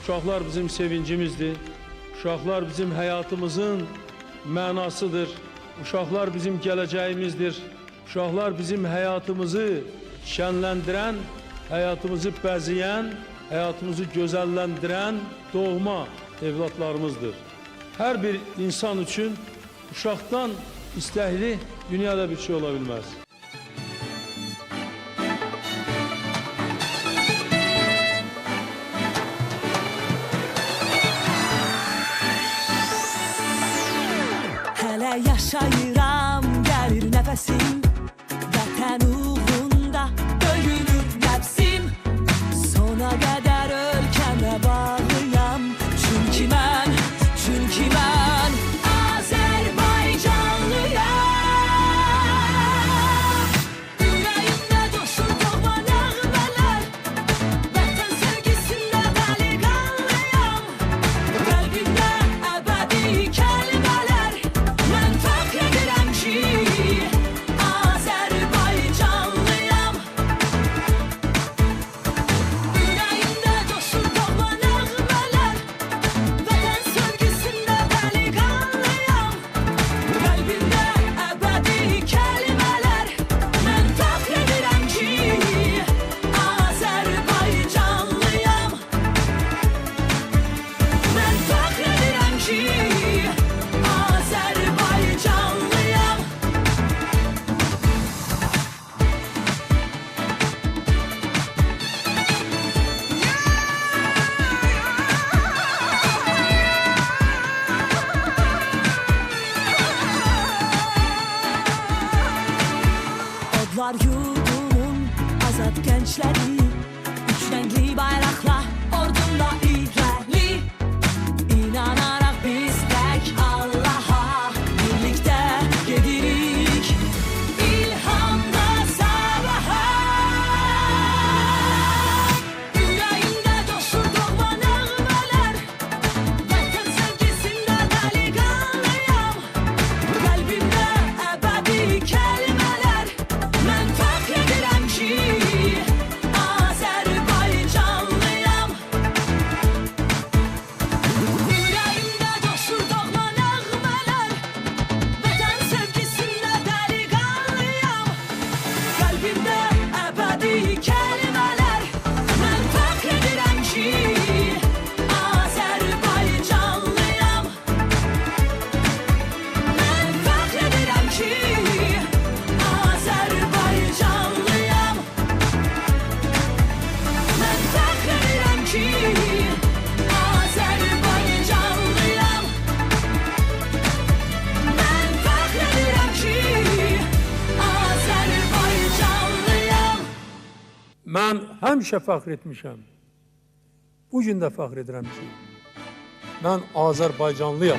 Uşaqlar bizim sevincimizdir. Uşaqlar bizim həyatımızın mənasıdır. Uşaqlar bizim gələcəyimizdir. Uşaqlar bizim həyatımızı şənləndirən, həyatımızı bəzəyən, həyatımızı gözəlləndirən doğma evlatlarımızdır. Hər bir insan üçün uşaqdan istəkli dünyada bir şey ola bilməz. Hələ yaşayıram, gəlir nəfəsim, vətən uğrunda döyünür nəfsim. Sona qədər ölkəmə bağlıyam, çünki mən Azərbaycanlıyam. Ürəyimdə coşur doğma nəğmələr, vətən sevgisində dəli qanlıyam. Qəlbimdə əbədi kəlmələr, mən fəxr edirəm ki, Azərbaycanlıyam. Ürəyimdə coşur doğma nəğmələr, vətən sevgisində dəli qanlıyam. Qəlbimdə əbədi kəlmələr, mən fəxr edirəm ki, Azərbaycanlıyam. Mən fəxr edirəm ki, Azərbaycanlıyam. Odlar yurdumun azad gençleri, üç renkli bayrakla ordumda ilerli. İnanarak biz tek Allah'a birlikte gedirik, ilhamla sabaha. Yüreğimde coşur doğma nəğmələr, vətən sevgisində dəli qanlıyam. Qəlbimdə əbədi kəlmələr, mən fəxr edirəm ki, Azərbaycanlıyam. Yüreğimdə coşur doğma nəğmələr, vətən sevgisində dəli qanlıyam. Qəlbimdə əbədi kəlmələr, mən fəxr edirəm ki, Azərbaycanlıyam. Mən fəxr edirəm ki, Azərbaycanlıyam. Mən fəxr edirəm ki, Azərbaycanlıyam. Mən fəxr edirəm ki, Azərbaycanlıyam. Mən həmişə fəxr etmişəm. Bu gün də fəxr edirəm ki, mən Azərbaycanlıyam.